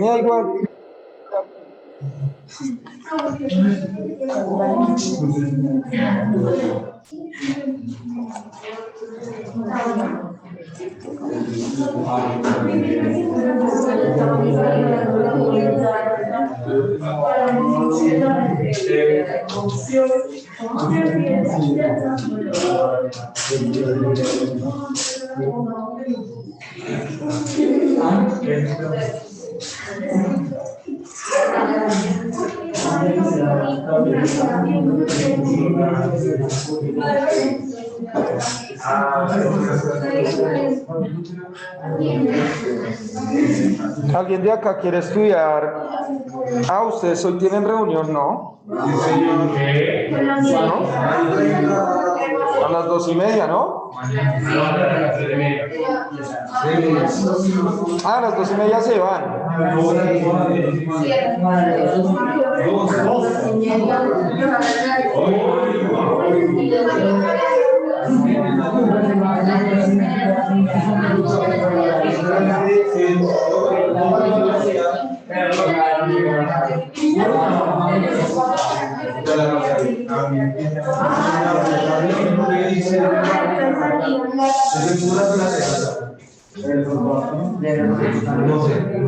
Me da igual. ¿Alguien de acá quiere estudiar? Ah, ustedes hoy tienen reunión, ¿no? ¿No? A las 2:30, ¿no? Ah, a las 2:30 se van.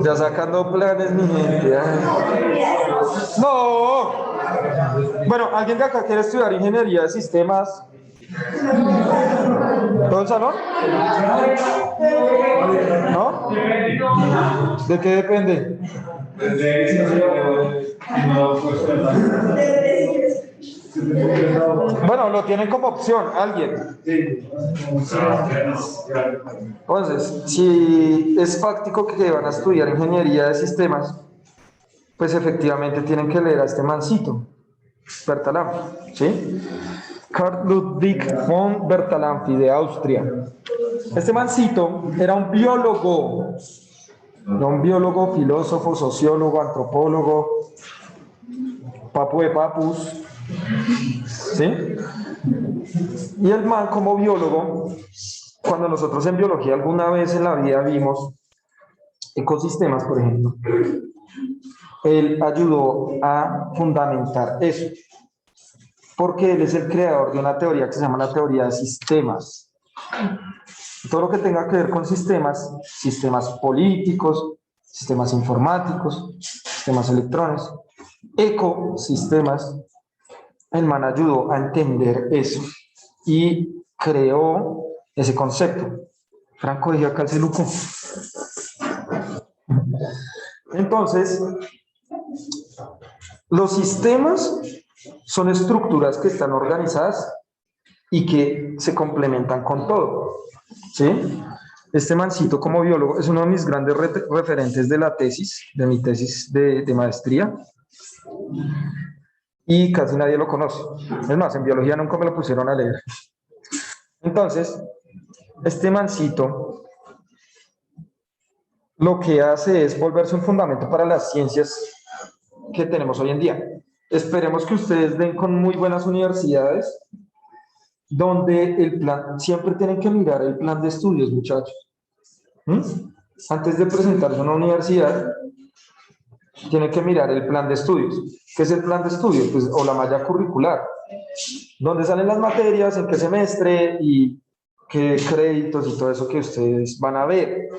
Ya sacando planes, mi gente. No. Bueno, ¿alguien de acá quiere estudiar ingeniería de sistemas? ¿Todo el salón? ¿No? ¿De qué depende? Bueno, lo tienen como opción, alguien. Entonces, si es fáctico que van a estudiar ingeniería de sistemas, pues efectivamente tienen que leer a este mancito, Bertalanffy, ¿sí? Karl Ludwig von Bertalanffy, de Austria. Este mancito era un biólogo, filósofo, sociólogo, antropólogo, papu de papus, ¿sí? Y el man, como biólogo, cuando nosotros en biología alguna vez en la vida vimos ecosistemas, por ejemplo, él ayudó a fundamentar eso, porque él es el creador de una teoría que se llama la teoría de sistemas. Todo lo que tenga que ver con sistemas, sistemas políticos, sistemas informáticos, sistemas electrónicos, ecosistemas, el man ayudó a entender eso y creó ese concepto. Franco dijo acá el celuco. Entonces, los sistemas son estructuras que están organizadas y que se complementan con todo, ¿sí? Este mancito como biólogo es uno de mis grandes referentes de la tesis, de mi tesis de maestría, y casi nadie lo conoce. Es más, en biología nunca me lo pusieron a leer. Entonces, este mancito lo que hace es volverse un fundamento para las ciencias que tenemos hoy en día. Esperemos que ustedes den con muy buenas universidades donde el plan, siempre tienen que mirar el plan de estudios, muchachos. Antes de presentarse a una universidad, tienen que mirar el plan de estudios. ¿Qué es el plan de estudios? Pues, o la malla curricular, donde salen las materias, en qué semestre y qué créditos y todo eso que ustedes van a ver.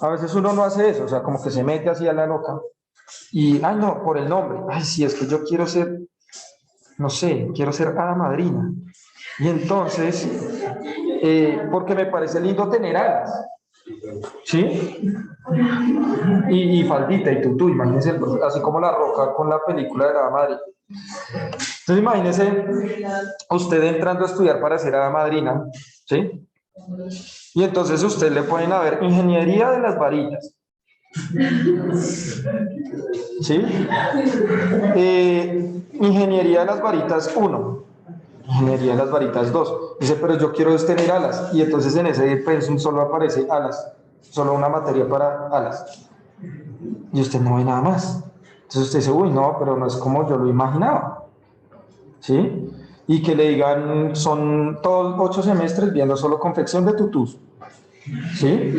A veces uno no hace eso, o sea, como que se mete así a la loca y, ay no, por el nombre, ay sí, es que yo quiero ser, no sé, quiero ser hada madrina. Y entonces, porque me parece lindo tener alas, ¿sí? Y faldita y tutú, imagínense, así como La Roca con la película de la madre. Entonces imagínense usted entrando a estudiar para ser hada madrina, ¿sí? Y entonces usted le ponen a ver ingeniería de las varitas, ¿sí? Ingeniería de las varitas 1, ingeniería de las varitas 2. Dice, pero yo quiero tener alas. Y entonces en ese pensum solo aparece alas, solo una materia para alas. Y usted no ve nada más. Entonces usted dice, uy, no, pero no es como yo lo imaginaba, ¿sí? Y que le digan, son todos 8 semestres viendo solo confección de tutús. ¿Sí?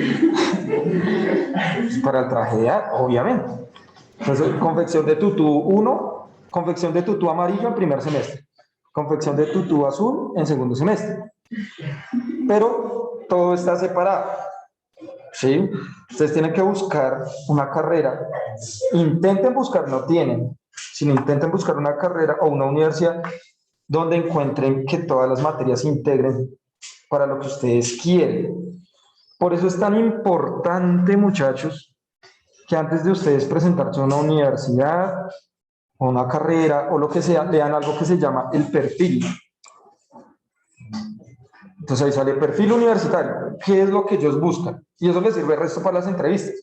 Para el traje de arte, obviamente. Entonces, confección de tutú 1, confección de tutú amarillo en primer semestre, confección de tutú azul en segundo semestre. Pero todo está separado. ¿Sí? Ustedes tienen que buscar una carrera. Intenten buscar, no tienen, sino intenten buscar una carrera o una universidad donde encuentren que todas las materias se integren para lo que ustedes quieren. Por eso es tan importante, muchachos, que antes de ustedes presentarse a una universidad o una carrera o lo que sea, lean algo que se llama el perfil. Entonces ahí sale perfil universitario. ¿Qué es lo que ellos buscan? Y eso les sirve el resto para las entrevistas.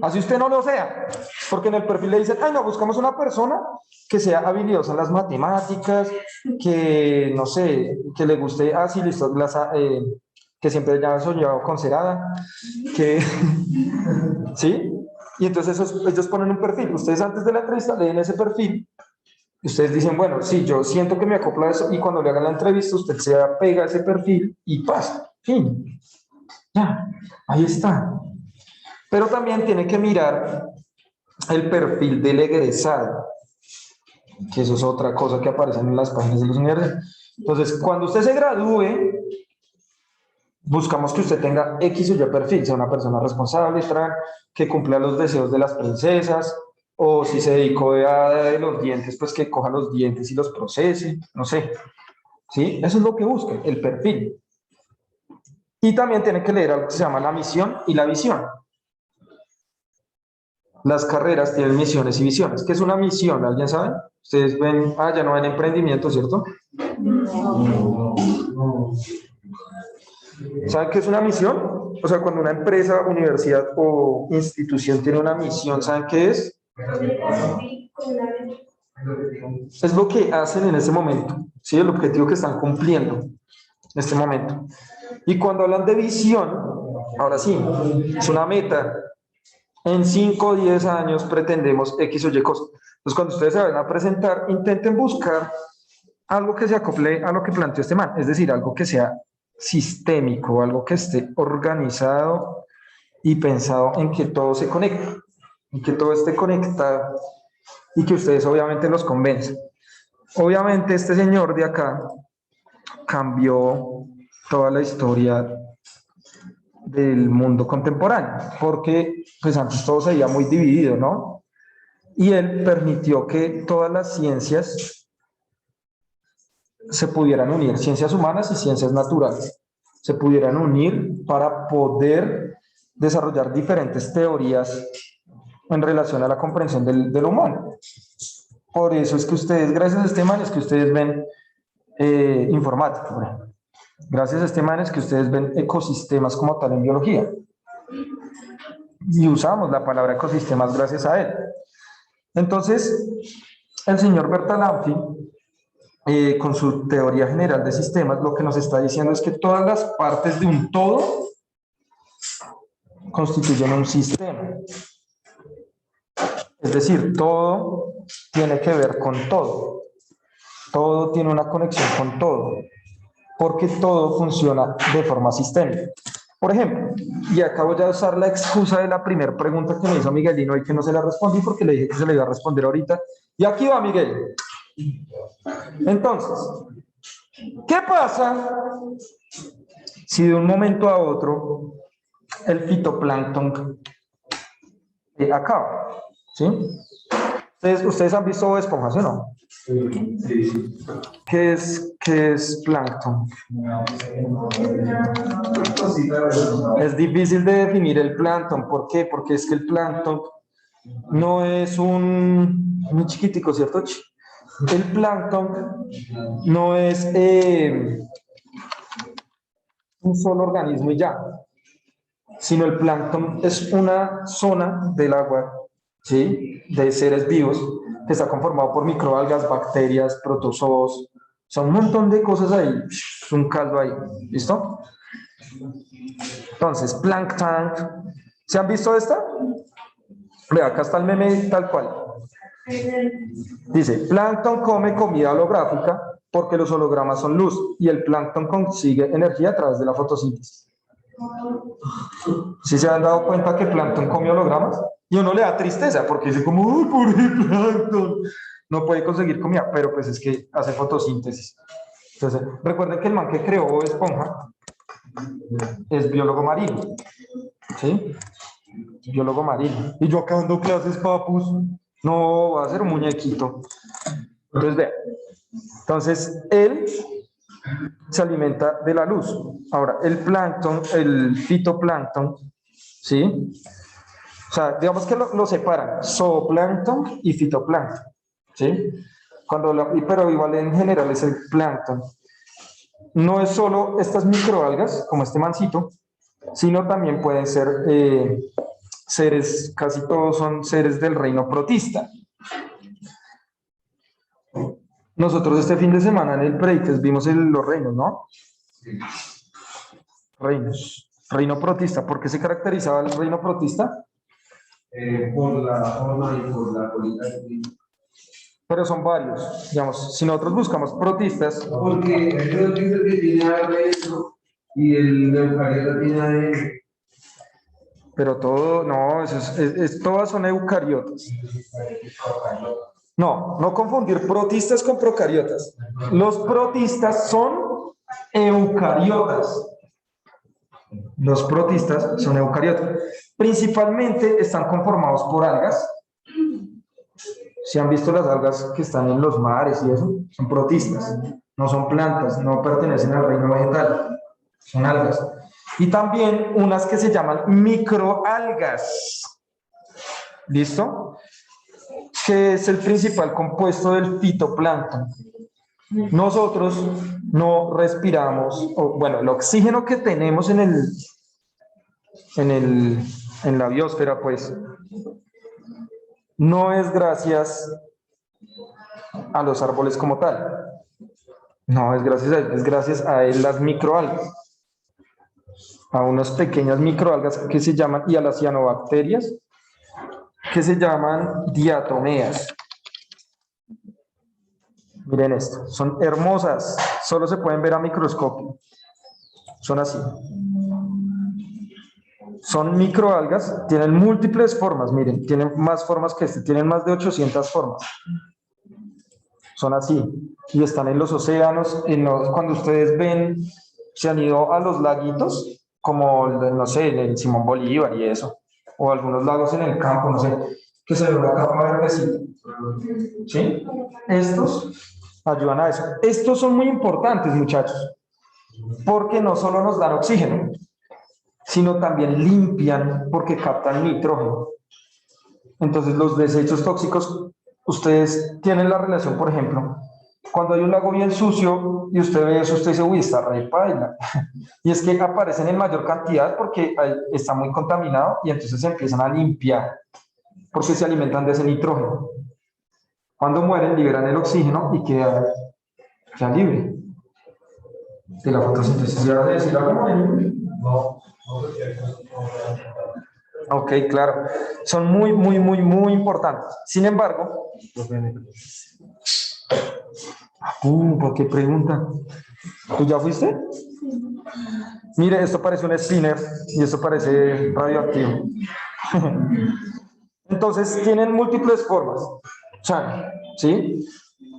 Así usted no lo sea, porque en el perfil le dicen, ay, no, buscamos una persona que sea habilidosa en las matemáticas, que, no sé, que le guste, sí, listo, que siempre haya soñado con ser hada, que, ¿sí? Y entonces ellos ponen un perfil. Ustedes antes de la entrevista leen ese perfil. Y ustedes dicen, bueno, sí, yo siento que me acopla a eso. Y cuando le hagan la entrevista, usted se apega a ese perfil y pasa. Fin. Ya, ahí está. Pero también tiene que mirar el perfil del egresado, que eso es otra cosa que aparece en las páginas de los universidades. Entonces, cuando usted se gradúe, buscamos que usted tenga X o Y perfil, sea una persona responsable, que cumpla los deseos de las princesas, o si se dedicó a los dientes, pues que coja los dientes y los procese, no sé. ¿Sí? Eso es lo que busca, el perfil. Y también tiene que leer algo que se llama la misión y la visión. Las carreras tienen misiones y visiones. ¿Qué es una misión? ¿Alguien sabe? Ustedes ven, ya no ven emprendimiento, ¿cierto? ¿Saben qué es una misión? O sea, cuando una empresa, universidad o institución tiene una misión, ¿saben qué es? Es lo que hacen en ese momento, ¿sí? El objetivo que están cumpliendo en este momento. Y cuando hablan de visión, ahora sí, es una meta. En 5 o 10 años pretendemos X o Y cosas. Entonces, cuando ustedes se vayan a presentar, intenten buscar algo que se acople a lo que planteó este man, es decir, algo que sea sistémico, algo que esté organizado y pensado en que todo se conecte, en que todo esté conectado y que ustedes obviamente los convenzan. Obviamente este señor de acá cambió toda la historia del mundo contemporáneo, porque pues antes todo se veía muy dividido, ¿no? Y él permitió que todas las ciencias se pudieran unir, ciencias humanas y ciencias naturales, se pudieran unir para poder desarrollar diferentes teorías en relación a la comprensión del humano. Por eso es que ustedes, gracias a este man, es que ustedes ven informática, por ejemplo. Gracias a este man es que ustedes ven ecosistemas como tal en biología. Y usamos la palabra ecosistemas gracias a él. Entonces, el señor Bertalanffy, con su teoría general de sistemas, lo que nos está diciendo es que todas las partes de un todo constituyen un sistema. Es decir, todo tiene que ver con todo. Todo tiene una conexión con todo, porque todo funciona de forma sistémica. Por ejemplo, y acabo de usar la excusa de la primera pregunta que me hizo Miguelino y que no se la respondí porque le dije que se le iba a responder ahorita. Y aquí va Miguel. Entonces, ¿qué pasa si de un momento a otro el fitoplancton acaba? ¿Sí? ¿Ustedes han visto esponjas o no? Sí. ¿Qué es plancton? Es difícil de definir el plancton. ¿Por qué? Porque es que el plancton no es muy chiquitico, ¿cierto? El plancton no es un solo organismo y ya, sino el plancton es una zona del agua, ¿sí? De seres vivos que está conformado por microalgas, bacterias, protozoos, o sea, un montón de cosas ahí, un caldo ahí, ¿listo? Entonces, plancton, ¿se han visto esta? Vea, acá está el meme tal cual. Dice, plancton come comida holográfica porque los hologramas son luz y el plancton consigue energía a través de la fotosíntesis. ¿Sí se han dado cuenta que Plankton come hologramas? Y uno le da tristeza porque dice como, ¡uy, pobre Plankton! No puede conseguir comida, pero pues es que hace fotosíntesis. Entonces, recuerden que el man que creó Bob Esponja es biólogo marino, ¿sí? Biólogo marino. Y yo acá dando clases, papus. No, va a ser un muñequito. Entonces, vean. Entonces, él se alimenta de la luz. Ahora, el plancton, el fitoplancton, ¿sí? O sea, digamos que lo separan, zooplancton y fitoplancton, ¿sí? Pero igual en general es el plancton. No es solo estas microalgas, como este mancito, sino también pueden ser seres, casi todos son seres del reino protista. Nosotros este fin de semana en el Preites vimos los reinos, ¿no? Reinos. Reino protista. ¿Por qué se caracterizaba el reino protista? Por la forma y por la política. Pero son varios. Digamos, si nosotros buscamos protistas. Porque el dice que tiene ADN y el eucariota tiene ADN. Pero todo, no, todas son eucariotas. No, no confundir protistas con procariotas. Los protistas son eucariotas. Los protistas son eucariotas. Principalmente están conformados por algas. Si han visto las algas que están en los mares y eso, son protistas. No son plantas, no pertenecen al reino vegetal. Son algas. Y también unas que se llaman microalgas. ¿Listo? Que es el principal compuesto del fitoplancton. Nosotros no respiramos, bueno, el oxígeno que tenemos en la biosfera, pues, no es gracias a los árboles como tal. No, es gracias a las microalgas. A unas pequeñas microalgas que se llaman, y a las cianobacterias, que se llaman diatomeas. Miren esto, son hermosas, solo se pueden ver a microscopio. Son así. Son microalgas, tienen múltiples formas, miren, tienen más formas que tienen más de 800 formas. Son así, y están en los océanos, cuando ustedes ven, se han ido a los laguitos, como, no sé, el Simón Bolívar y eso, o algunos lagos en el campo, no sé, que se ve una capa verdecita. ¿Sí? Estos ayudan a eso. Estos son muy importantes, muchachos, porque no solo nos dan oxígeno, sino también limpian porque captan nitrógeno. Entonces, los desechos tóxicos, ustedes tienen la relación, por ejemplo, cuando hay un lago bien sucio y usted ve eso, usted dice, uy, está re paila. Y es que aparecen en mayor cantidad porque está muy contaminado y entonces se empiezan a limpiar porque se alimentan de ese nitrógeno. Cuando mueren, liberan el oxígeno y queda libre de la fotosíntesis. ¿Ya vas a decir algo? No. Ok, claro. Son muy, muy, muy, muy importantes. Sin embargo, ¿por qué pregunta? ¿Tú ya fuiste? Mire, esto parece un spinner y esto parece radioactivo. Entonces, tienen múltiples formas. ¿Sí?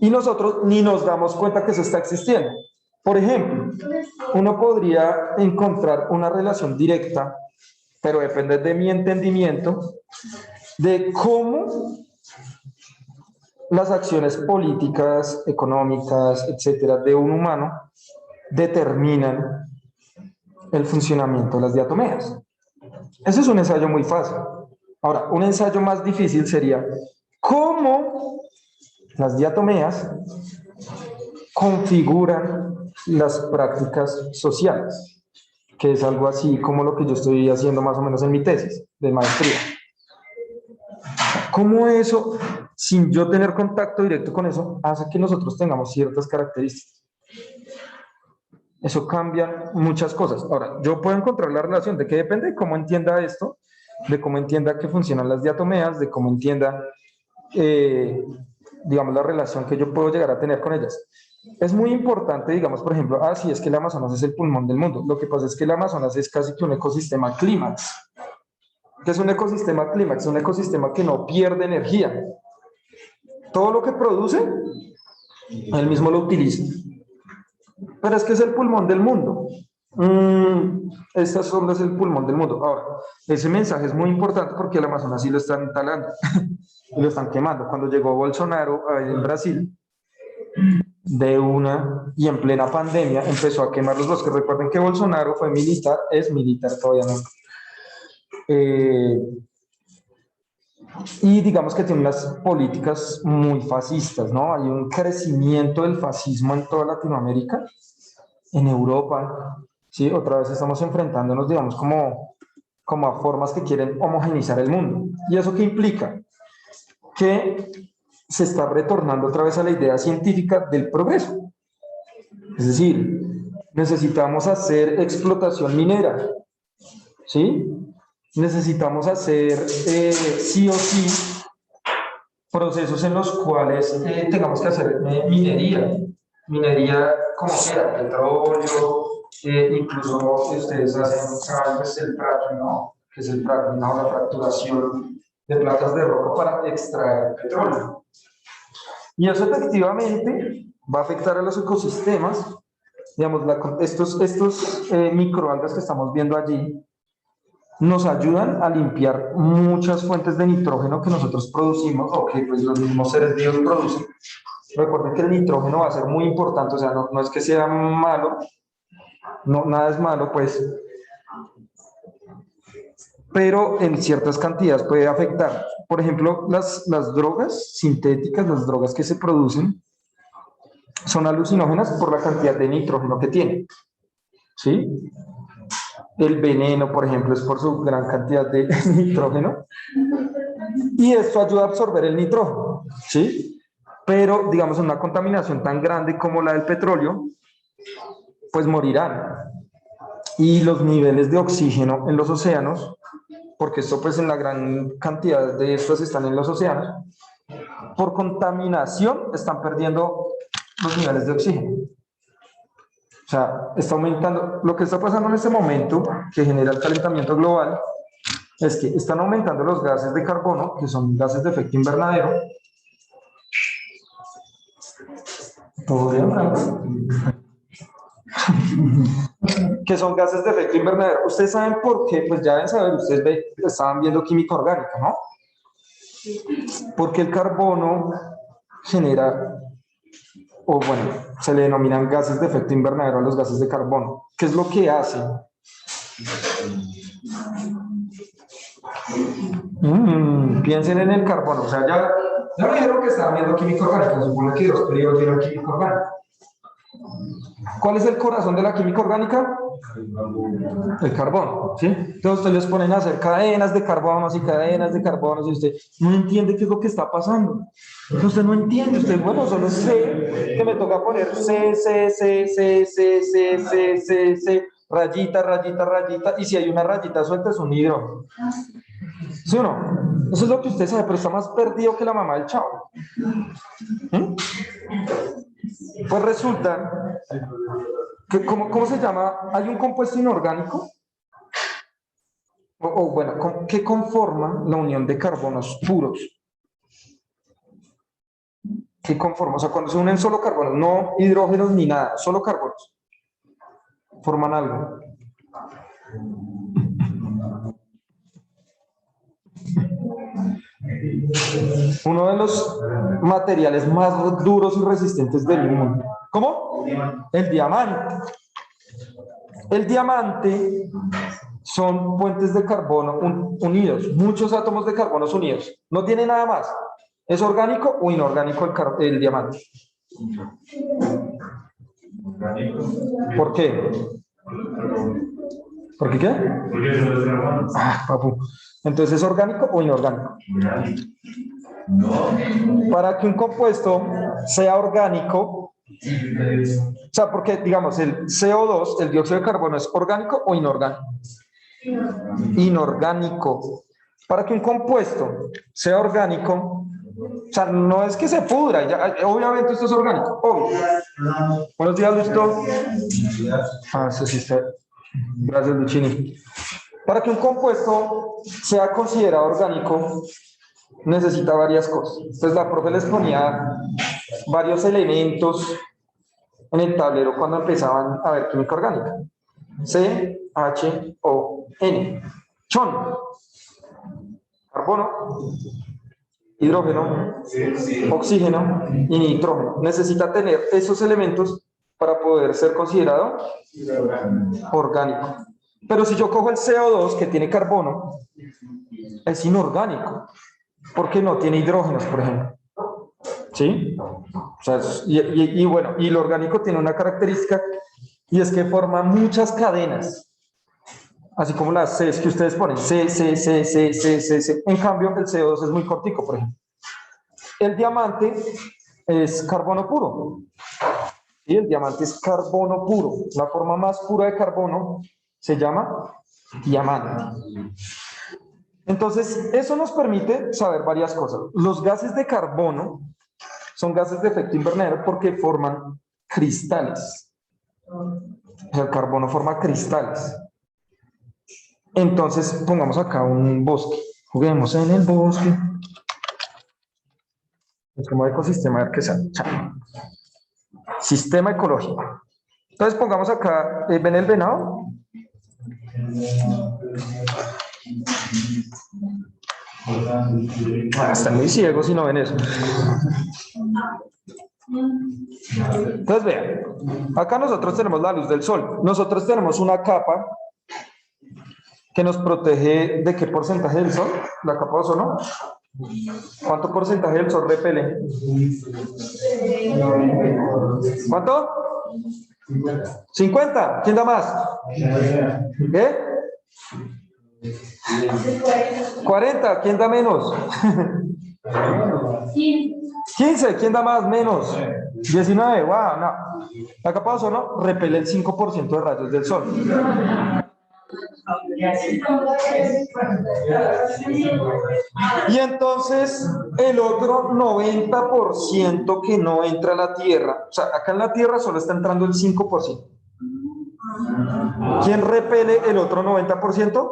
Y nosotros ni nos damos cuenta que eso está existiendo. Por ejemplo, uno podría encontrar una relación directa, pero depende de mi entendimiento, de cómo las acciones políticas, económicas, etcétera, de un humano determinan el funcionamiento de las diatomeas. Ese es un ensayo muy fácil. Ahora, un ensayo más difícil sería cómo las diatomeas configuran las prácticas sociales, que es algo así como lo que yo estoy haciendo más o menos en mi tesis de maestría. ¿Cómo eso, sin yo tener contacto directo con eso, hace que nosotros tengamos ciertas características? Eso cambia muchas cosas. Ahora, yo puedo encontrar la relación de que depende de cómo entienda esto, de cómo entienda que funcionan las diatomeas, de cómo entienda, digamos, la relación que yo puedo llegar a tener con ellas. Es muy importante, digamos, por ejemplo, sí, es que el Amazonas es el pulmón del mundo. Lo que pasa es que el Amazonas es casi que un ecosistema clímax. ¿Qué es un ecosistema clímax? Un ecosistema que no pierde energía. Todo lo que produce, él mismo lo utiliza. Pero es que es el pulmón del mundo. Esta sombra es el pulmón del mundo. Ahora, ese mensaje es muy importante porque el Amazonas sí lo están talando y lo están quemando. Cuando llegó Bolsonaro en Brasil, de una y en plena pandemia empezó a quemar los bosques. Recuerden que Bolsonaro fue militar, es militar todavía no. Y digamos que tiene unas políticas muy fascistas, ¿no? Hay un crecimiento del fascismo en toda Latinoamérica, en Europa, ¿sí? Otra vez estamos enfrentándonos, digamos, como a formas que quieren homogeneizar el mundo. ¿Y eso qué implica? Que se está retornando otra vez a la idea científica del progreso. Es decir, necesitamos hacer explotación minera, ¿sí? Necesitamos hacer sí o sí procesos en los cuales tengamos que hacer minería como sea, petróleo, incluso ustedes saben pues, el fracking, ¿no? Que es el fracking, ¿no? La fracturación de placas de roca para extraer petróleo. Y eso efectivamente va a afectar a los ecosistemas. Digamos, estos microalgas que estamos viendo allí nos ayudan a limpiar muchas fuentes de nitrógeno que nosotros producimos o que pues, los mismos seres vivos producen. Recuerden que el nitrógeno va a ser muy importante, o sea, no es que sea malo, no, nada es malo, pues, pero en ciertas cantidades puede afectar. Por ejemplo, las drogas sintéticas, las drogas que se producen, son alucinógenas por la cantidad de nitrógeno que tienen, ¿sí? El veneno, por ejemplo, es por su gran cantidad de nitrógeno. Y esto ayuda a absorber el nitrógeno, ¿sí? Pero, digamos, una contaminación tan grande como la del petróleo, pues morirán. Y los niveles de oxígeno en los océanos, porque esto pues en la gran cantidad de estos están en los océanos, por contaminación están perdiendo los niveles de oxígeno. O sea, está aumentando. Lo que está pasando en este momento, que genera el calentamiento global, es que están aumentando los gases de carbono, que son gases de efecto invernadero. ¿Todo bien, que son gases de efecto invernadero. Ustedes saben por qué, pues ya deben saber, ustedes estaban viendo química orgánica, ¿no? Porque el carbono genera, o bueno, se le denominan gases de efecto invernadero a los gases de carbono. ¿Qué es lo que hacen? Piensen en el carbono, o sea, ya me dijeron que estaban viendo química orgánica, supone que 2 periodos vieron química orgánica. ¿Cuál es el corazón de la química orgánica? El carbón, ¿sí? Entonces ustedes les ponen a hacer cadenas de carbonos y cadenas de carbonos y usted no entiende qué es lo que está pasando. Usted no entiende, usted, bueno, solo sé que me toca poner C, rayita, rayita, rayita, y si hay una rayita suelta es un hidrógeno. ¿Sí o no? Eso es lo que usted sabe, pero está más perdido que la mamá del chavo. ¿Mm? Pues resulta que, ¿cómo se llama? Hay un compuesto inorgánico, bueno, que conforma la unión de carbonos puros. ¿Qué conforma? O sea, cuando se unen solo carbonos, no hidrógenos ni nada, solo carbonos, forman algo. Uno de los materiales más duros y resistentes del mundo. ¿Cómo? El diamante. El diamante son puentes de carbono unidos, muchos átomos de carbono unidos. No tiene nada más. ¿Es orgánico o inorgánico el diamante? ¿Por qué? ¿Por qué qué? Papu. Entonces, ¿es orgánico o inorgánico? Para que un compuesto sea orgánico, o sea, porque digamos, el CO2, el dióxido de carbono, ¿es orgánico o inorgánico? Inorgánico. Para que un compuesto sea orgánico, O sea, no es que se pudra, obviamente esto es orgánico, obvio. Buenos días, Luchito. Ah, eso sí está. Gracias, Luchini. Para que un compuesto sea considerado orgánico, necesita varias cosas. Entonces, la profe les ponía varios elementos en el tablero cuando empezaban a ver química orgánica. C, H, O, N. Son carbono, hidrógeno, oxígeno y nitrógeno. Necesita tener esos elementos para poder ser considerado orgánico. Pero si yo cojo el CO2 que tiene carbono, es inorgánico, porque no tiene hidrógenos, por ejemplo. ¿Sí? O sea, y bueno, y lo orgánico tiene una característica y es que forma muchas cadenas, así como las Cs que ustedes ponen, C, C, C, C, C, C, C. En cambio, el CO2 es muy cortico, por ejemplo. El diamante es carbono puro. ¿Sí? El diamante es carbono puro. La forma más pura de carbono se llama diamante. Entonces, eso nos permite saber varias cosas. Los gases de carbono son gases de efecto invernadero porque forman cristales. El carbono forma cristales. Entonces, pongamos acá un bosque. Juguemos en el bosque. Es como ecosistema, a ver qué sale. Sistema ecológico. Entonces, pongamos acá, ¿ven el venado? Están muy ciegos si no ven eso. Entonces vean, acá nosotros tenemos la luz del sol. Nosotros tenemos una capa que nos protege ¿de qué porcentaje del sol? La capa de ozono. ¿Cuánto porcentaje del sol repele? ¿Cuánto? 50. ¿Quién da más? ¿Qué? 40. ¿Quién da menos? 15. ¿Quién da más? Menos. 19. Wow, no. La capa de ozono repele el 5% de rayos del sol. Y entonces el otro 90% que no entra a la Tierra, o sea, acá en la Tierra solo está entrando el 5%. ¿Quién repele el otro 90%?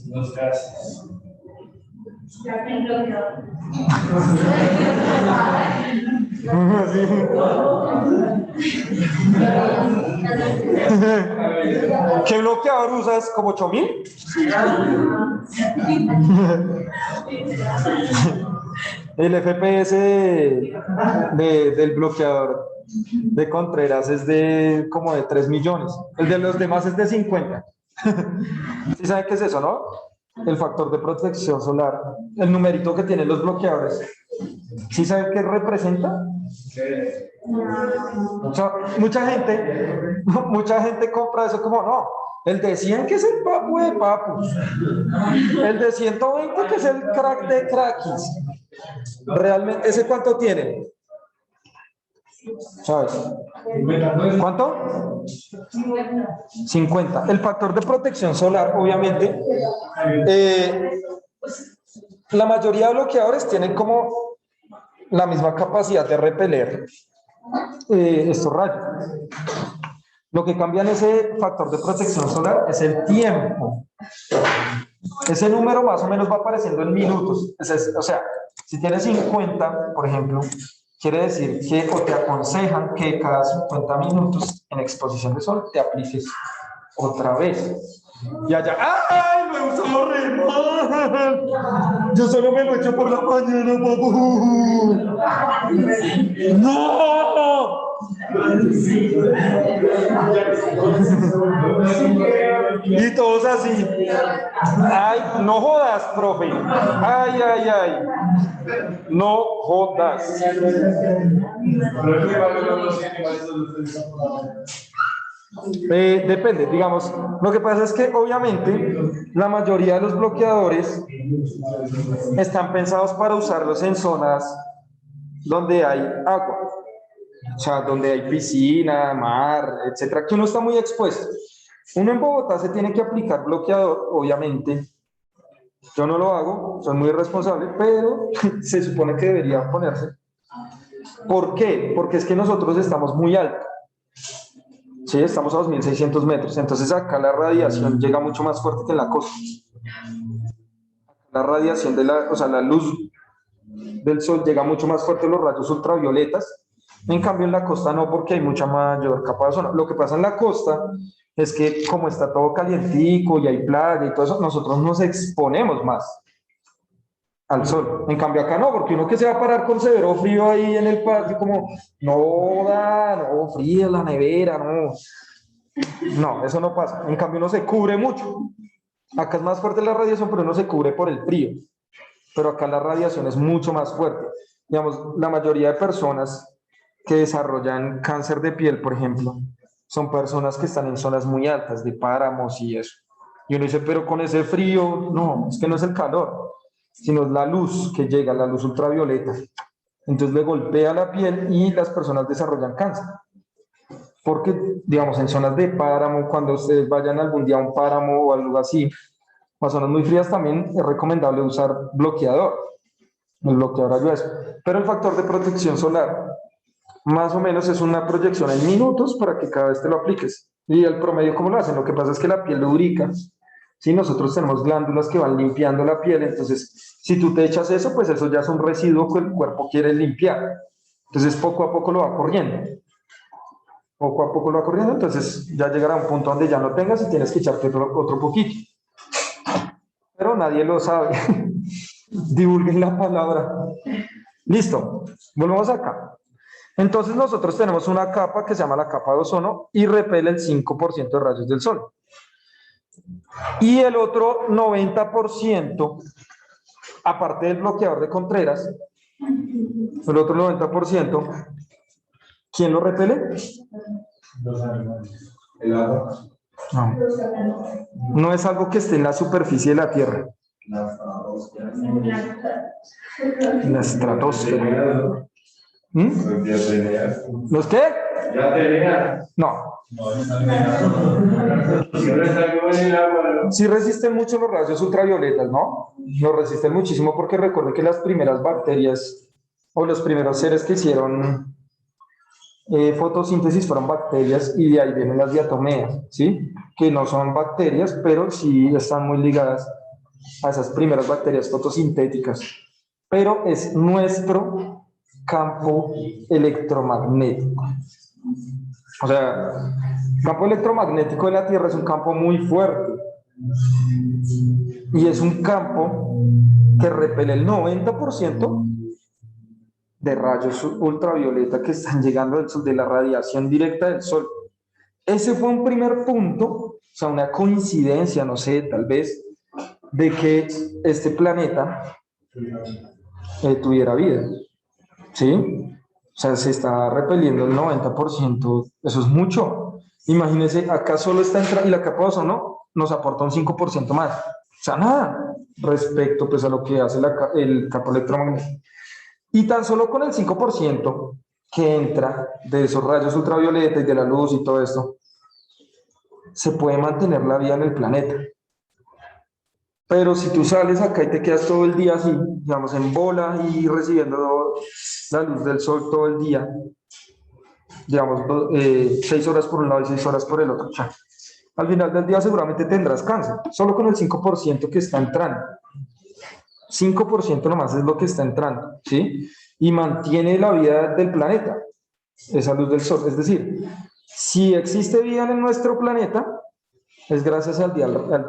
Los gases. ¿Qué bloqueador usas? ¿Como 8000? El FPS del bloqueador de Contreras es de como de 3 millones. El de los demás es de 50. ¿Sí saben qué es eso, no? El factor de protección solar, el numerito que tienen los bloqueadores. ¿Sí saben qué representa? O sea, mucha gente compra eso como, no, el de 100 que es el papu de papus, el de 120 que es el crack de crackis. Realmente, ¿ese cuánto tiene? ¿Sabes? ¿Cuánto? 50. El factor de protección solar, obviamente, la mayoría de bloqueadores tienen como la misma capacidad de repeler estos rayos. Lo que cambia en ese factor de protección solar es el tiempo. Ese número más o menos va apareciendo en minutos. O sea, si tienes 50, por ejemplo, quiere decir que o te aconsejan que cada 50 minutos en exposición de sol te apliques otra vez. Y allá, ¡ay! Me usó re mal. Yo solo me lo echo por la mañana, papu. ¡No! Y todos así. Ay, no jodas, profe. Ay, ay, ay. No jodas. Depende, digamos, lo que pasa es que obviamente la mayoría de los bloqueadores están pensados para usarlos en zonas donde hay agua, o sea, donde hay piscina, mar, etcétera, que uno está muy expuesto. Uno en Bogotá se tiene que aplicar bloqueador, obviamente, Yo no lo hago, soy muy irresponsable, pero se supone que debería ponerse. ¿Por qué? Porque es que nosotros estamos muy altos. Sí, estamos a 2.600 metros. Entonces acá la radiación llega mucho más fuerte que en la costa. La radiación o sea, la luz del sol llega mucho más fuerte, los rayos ultravioletas. En cambio en la costa no, porque hay mucha mayor capa de ozono. Lo que pasa en la costa es que como está todo calientico y hay playa y todo eso, nosotros nos exponemos más al sol. En cambio acá no, porque uno que se va a parar con severo frío ahí en el patio, como, no da, no, frío la nevera, no. No, eso no pasa. En cambio uno se cubre mucho. Acá es más fuerte la radiación, pero uno se cubre por el frío. Pero acá la radiación es mucho más fuerte. Digamos, la mayoría de personas que desarrollan cáncer de piel, por ejemplo, son personas que están en zonas muy altas, de páramos y eso. Y uno dice, pero con ese frío, no, es que no es el calor, sino es la luz que llega, la luz ultravioleta. Entonces le golpea la piel y las personas desarrollan cáncer. Porque, digamos, en zonas de páramo, cuando ustedes vayan algún día a un páramo o algo así, o a zonas muy frías también es recomendable usar bloqueador. El bloqueador ayuda a eso. Pero el factor de protección solar, más o menos es una proyección en minutos para que cada vez te lo apliques. Y el promedio, ¿cómo lo hacen? Lo que pasa es que la piel lubrica. Sí, nosotros tenemos glándulas que van limpiando la piel, entonces si tú te echas eso, pues eso ya es un residuo que el cuerpo quiere limpiar. Entonces poco a poco lo va corriendo. Poco a poco lo va corriendo, entonces ya llegará a un punto donde ya no tengas y tienes que echarte otro poquito. Pero nadie lo sabe. Divulguen la palabra. Listo, volvemos acá. Entonces nosotros tenemos una capa que se llama la capa de ozono y repele el 5% de rayos del sol. Y el otro 90%, aparte del bloqueador de Contreras, el otro 90%, ¿quién lo repele? Los animales. El agua. No. No es algo que esté en la superficie de la Tierra. La estratosfera. ¿Mm? ¿Los qué? Ya tenía. No. No, en el agua. Sí resisten mucho los rayos ultravioletas, ¿no? Los resisten muchísimo porque recuerden que las primeras bacterias o los primeros seres que hicieron fotosíntesis fueron bacterias y de ahí vienen las diatomeas, ¿sí? Que no son bacterias, pero sí están muy ligadas a esas primeras bacterias fotosintéticas. Pero es nuestro campo electromagnético. O sea, el campo electromagnético de la Tierra es un campo muy fuerte. Y es un campo que repele el 90% de rayos ultravioleta que están llegando del sol, de la radiación directa del sol. Ese fue un primer punto, o sea, una coincidencia, no sé, tal vez, de que este planeta tuviera vida, ¿sí? O sea, se está repeliendo el 90%, eso es mucho. Imagínense, acá solo está entrando, y la capa de ozono nos aporta un 5% más. O sea, nada, respecto pues a lo que hace el campo electromagnético. Y tan solo con el 5% que entra de esos rayos ultravioleta y de la luz y todo esto, se puede mantener la vida en el planeta. Pero si tú sales acá y te quedas todo el día así, digamos, en bola y recibiendo la luz del sol todo el día, digamos, 6 horas por un lado y 6 horas por el otro, ya. Al final del día seguramente tendrás cáncer, solo con el 5% que está entrando. 5% nomás es lo que está entrando, ¿sí? Y mantiene la vida del planeta, esa luz del sol. Es decir, si existe vida en nuestro planeta, es gracias al de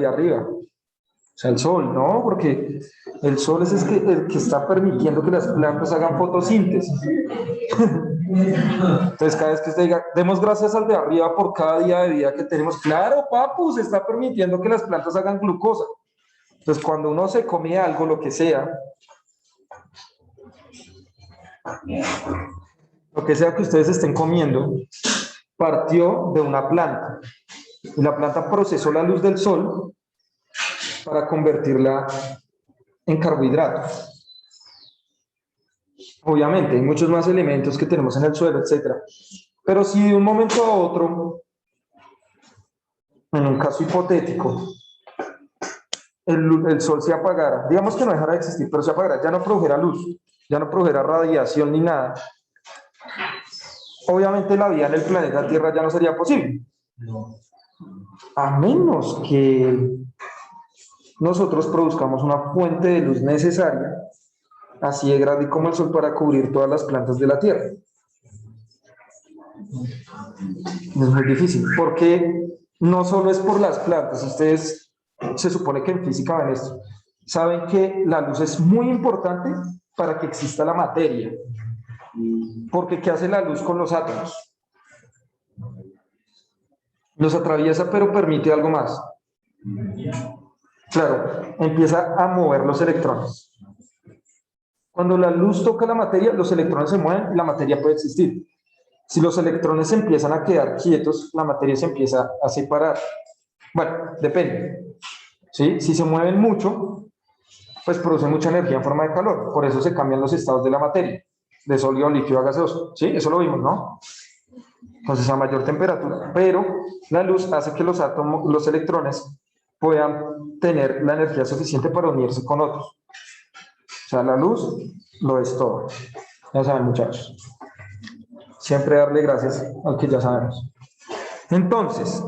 arriba. O sea, el sol, ¿no? Porque el sol es el que está permitiendo que las plantas hagan fotosíntesis. Entonces, cada vez que usted diga, demos gracias al de arriba por cada día de vida que tenemos. Claro, papu, se está permitiendo que las plantas hagan glucosa. Entonces, cuando uno se come algo, lo que sea que ustedes estén comiendo, partió de una planta. Y la planta procesó la luz del sol para convertirla en carbohidratos. Obviamente, hay muchos más elementos que tenemos en el suelo, etc. Pero si de un momento a otro, en un caso hipotético, el sol se apagara, digamos que no dejara de existir, pero se apagara, ya no produjera luz, ya no produjera radiación ni nada, obviamente la vida en el planeta Tierra ya no sería posible. A menos que nosotros produzcamos una fuente de luz necesaria, así de grande como el sol, para cubrir todas las plantas de la Tierra. Es muy difícil, porque no solo es por las plantas, ustedes se supone que en física ven esto, saben que la luz es muy importante para que exista la materia, porque ¿qué hace la luz con los átomos? Los atraviesa, pero permite algo más. Claro, empieza a mover los electrones. Cuando la luz toca la materia, los electrones se mueven y la materia puede existir. Si los electrones empiezan a quedar quietos, la materia se empieza a separar. Bueno, depende. ¿Sí? Si se mueven mucho, pues produce mucha energía en forma de calor. Por eso se cambian los estados de la materia, de sólido, líquido a gaseoso. ¿Sí? Eso lo vimos, ¿no? Entonces, a mayor temperatura. Pero la luz hace que los átomos, los electrones, puedan tener la energía suficiente para unirse con otros. O sea, la luz lo es todo. Ya saben, muchachos. Siempre darle gracias al que ya sabemos. Entonces,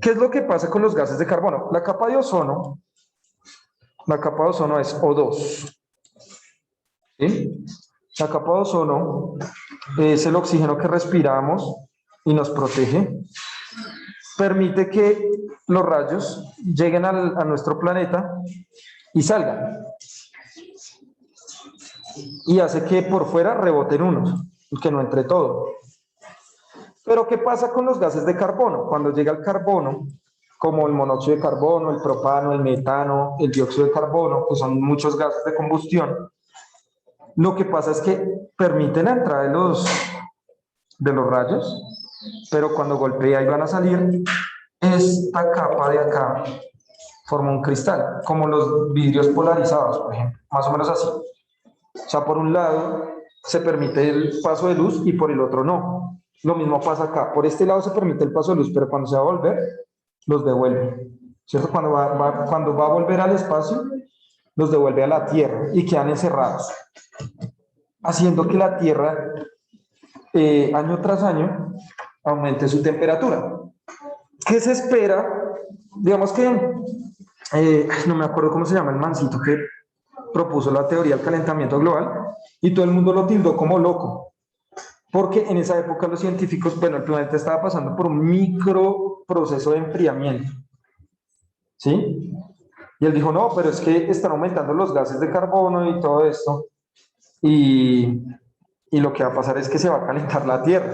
¿qué es lo que pasa con los gases de carbono? La capa de ozono es O2. ¿Sí? La capa de ozono es el oxígeno que respiramos y nos protege. Permite que los rayos lleguen a nuestro planeta y salgan. Y hace que por fuera reboten unos, que no entre todo. Pero ¿qué pasa con los gases de carbono? Cuando llega el carbono, como el monóxido de carbono, el propano, el metano, el dióxido de carbono, que son muchos gases de combustión, lo que pasa es que permiten la entrada de los rayos, pero cuando golpea y van a salir, esta capa de acá forma un cristal, como los vidrios polarizados, por ejemplo, más o menos así. O sea, por un lado se permite el paso de luz y por el otro no. Lo mismo pasa acá. Por este lado se permite el paso de luz, pero cuando se va a volver, los devuelve. ¿Cierto? Cuando va a volver al espacio, los devuelve a la Tierra y quedan encerrados, haciendo que la Tierra, año tras año, aumente su temperatura. ¿Qué se espera? Digamos que, no me acuerdo cómo se llama el mancito que propuso la teoría del calentamiento global, y todo el mundo lo tildó como loco, porque en esa época los científicos, bueno, el planeta estaba pasando por un micro proceso de enfriamiento, ¿sí? Y él dijo, no, pero es que están aumentando los gases de carbono y todo esto, y lo que va a pasar es que se va a calentar la Tierra.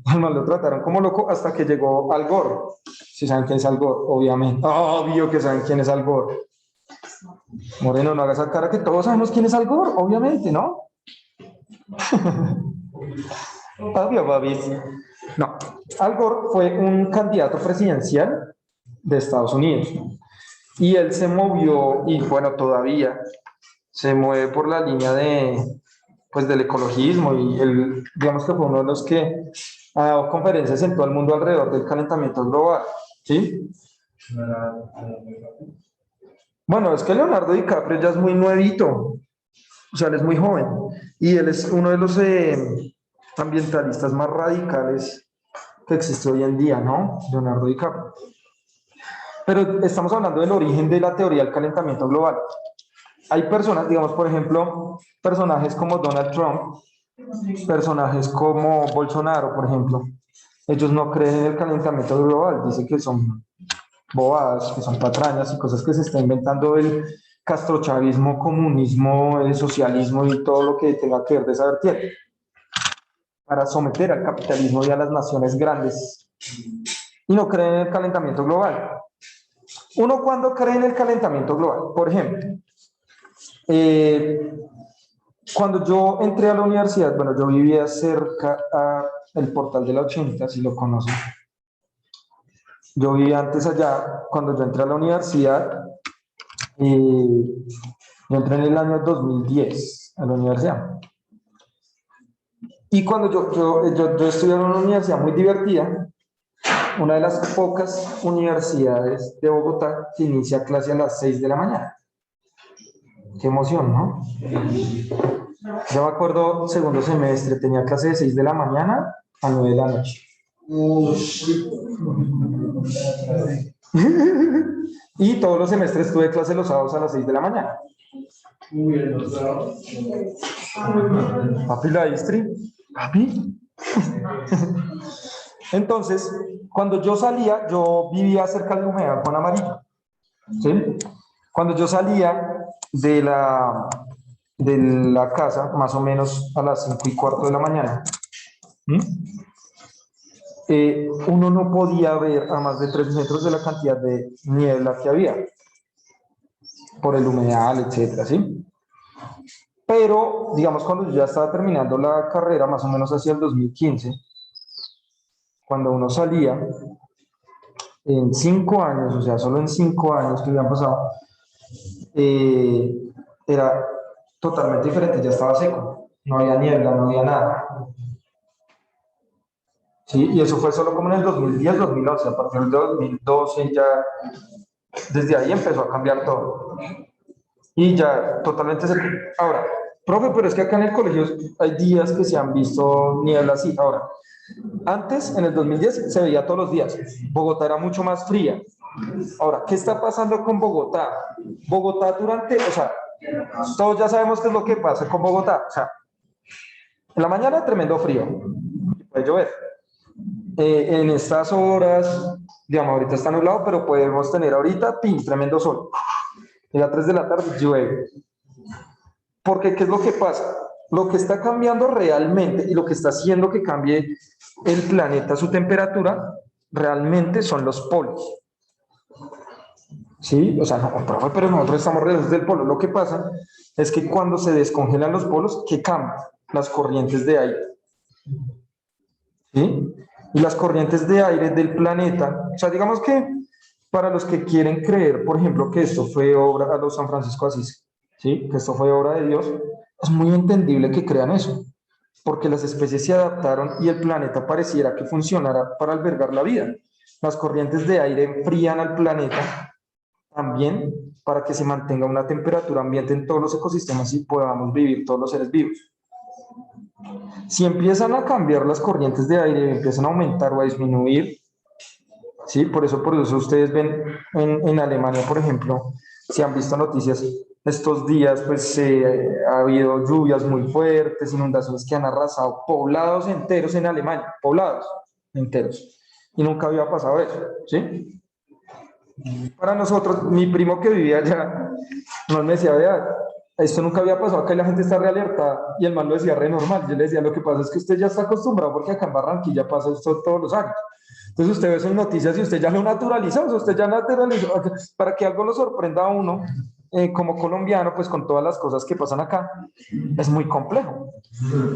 Además lo trataron como loco hasta que llegó Al Gore. Si saben quién es Al Gore, obviamente. Obvio que saben quién es Al Gore. Moreno, no hagas esa cara que todos sabemos quién es Al Gore, obviamente, ¿no? Obvio, babis. No, Al Gore fue un candidato presidencial de Estados Unidos. Y él se movió, y bueno, todavía se mueve por la línea pues, del ecologismo, y él, digamos que fue uno de los que ha dado conferencias en todo el mundo alrededor del calentamiento global, ¿sí? Bueno, es que Leonardo DiCaprio ya es muy nuevito, o sea, él es muy joven, y él es uno de los ambientalistas más radicales que existe hoy en día, ¿no? Leonardo DiCaprio. Pero estamos hablando del origen de la teoría del calentamiento global. Hay personas, digamos, por ejemplo, personajes como Donald Trump, personajes como Bolsonaro, por ejemplo. Ellos no creen en el calentamiento global, dicen que son bobadas, que son patrañas y cosas que se está inventando el castrochavismo, comunismo, el socialismo y todo lo que tenga que ver de saber tiene, para someter al capitalismo y a las naciones grandes. Y no creen en el calentamiento global. Uno, cuando cree en el calentamiento global, por ejemplo, cuando yo entré a la universidad, bueno, yo vivía cerca al Portal de la 80, si lo conocen. Yo vivía antes allá. Cuando yo entré a la universidad, yo entré en el año 2010 a la universidad. Y cuando yo estudié en una universidad muy divertida, una de las pocas universidades de Bogotá que inicia clase a las 6 de la mañana. Qué emoción, ¿no? Yo me acuerdo, segundo semestre, tenía clase de 6 de la mañana a 9 de la noche. Y todos los semestres tuve clase los sábados a las 6 de la mañana. Muy bien, los sábados. Papi, la distri. Papi. Entonces, cuando yo salía, yo vivía cerca del humedal Juan Amarillo. ¿Sí? Cuando yo salía de la casa, más o menos a las 5:15 de la mañana, uno no podía ver a más de 3 metros de la cantidad de niebla que había por el humedal, etcétera, ¿sí? Pero, digamos, cuando yo ya estaba terminando la carrera, más o menos hacia el 2015, cuando uno salía, en 5 años, o sea, solo en 5 años que habían pasado, era totalmente diferente, ya estaba seco, no había niebla, no había nada. Sí, y eso fue solo como en el 2010, 2011, a partir del 2012 ya, desde ahí empezó a cambiar todo. Y ya totalmente seco. Ahora, profe, pero es que acá en el colegio hay días que se han visto niebla así. Ahora, antes, en el 2010, se veía todos los días. Bogotá era mucho más fría. Ahora, ¿qué está pasando con Bogotá? Bogotá o sea, todos ya sabemos qué es lo que pasa con Bogotá. O sea, en la mañana tremendo frío, puede llover. En estas horas, digamos, ahorita está nublado, pero podemos tener ahorita, tremendo sol. Y a las 3 de la tarde llueve. Porque, ¿qué es lo que pasa? Lo que está cambiando realmente y lo que está haciendo que cambie el planeta, su temperatura, realmente son los polos. ¿Sí? O sea, no, profe, pero nosotros estamos alrededor del polo. Lo que pasa es que cuando se descongelan los polos, ¿qué cambian? Las corrientes de aire. ¿Sí? Y las corrientes de aire del planeta, o sea, digamos que para los que quieren creer, por ejemplo, que esto fue obra a los San Francisco de Asís, ¿sí? Que esto fue obra de Dios, es muy entendible que crean eso, porque las especies se adaptaron y el planeta pareciera que funcionara para albergar la vida. Las corrientes de aire enfrían al planeta también para que se mantenga una temperatura ambiente en todos los ecosistemas y podamos vivir todos los seres vivos. Si empiezan a cambiar las corrientes de aire, empiezan a aumentar o a disminuir, ¿sí? Por eso ustedes ven en Alemania, por ejemplo, si han visto noticias estos días, pues ha habido lluvias muy fuertes, inundaciones que han arrasado poblados enteros en Alemania, poblados enteros. Y nunca había pasado eso, ¿sí? Para nosotros, mi primo que vivía allá, nos me decía, vea, esto nunca había pasado, acá la gente está realertada, y el man lo decía re normal. Yo le decía, lo que pasa es que usted ya está acostumbrado porque acá en Barranquilla pasa esto todos los años. Entonces usted ve sus noticias y usted ya lo naturalizó, o sea, usted ya naturalizó, para que algo lo sorprenda a uno, como colombiano, pues con todas las cosas que pasan acá, es muy complejo.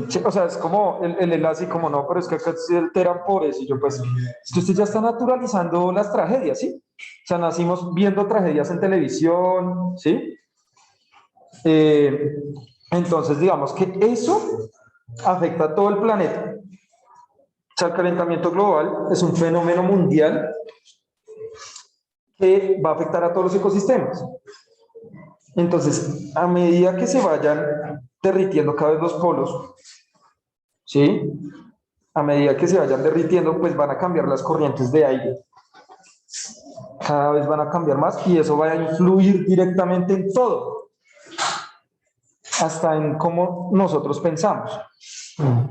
Sí, o sea, es como el enlace, como no, pero es que acá se alteran por eso, y yo pues, es que usted ya está naturalizando las tragedias, ¿sí? O sea, nacimos viendo tragedias en televisión, ¿sí? Entonces, digamos que eso afecta a todo el planeta. O sea, el calentamiento global es un fenómeno mundial que va a afectar a todos los ecosistemas. Entonces, a medida que se vayan derritiendo cada vez los polos, ¿sí? A medida que se vayan derritiendo, pues van a cambiar las corrientes de aire. Cada vez van a cambiar más y eso va a influir directamente en todo, hasta en cómo nosotros pensamos.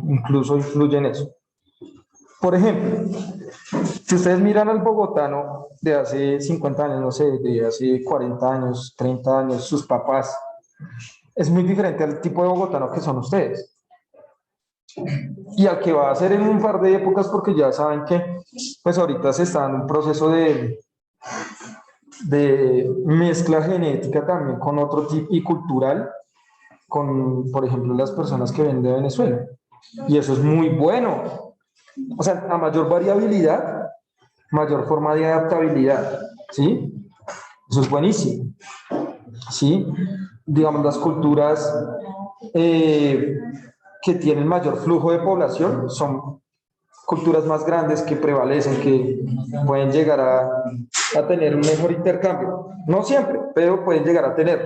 Incluso influye en eso. Por ejemplo, si ustedes miran al bogotano de hace 50 años, no sé, de hace 40 años, 30 años, sus papás, es muy diferente al tipo de bogotano que son ustedes. Y al que va a ser en un par de épocas, porque ya saben que pues ahorita se está en un proceso de mezcla genética también con otro tipo y cultural, con, por ejemplo, las personas que vienen de Venezuela. Y eso es muy bueno. O sea, a mayor variabilidad, mayor forma de adaptabilidad, ¿sí? Eso es buenísimo, ¿sí? Digamos, las culturas que tienen mayor flujo de población son culturas más grandes que prevalecen, que pueden llegar a tener un mejor intercambio. No siempre, pero pueden llegar a tener.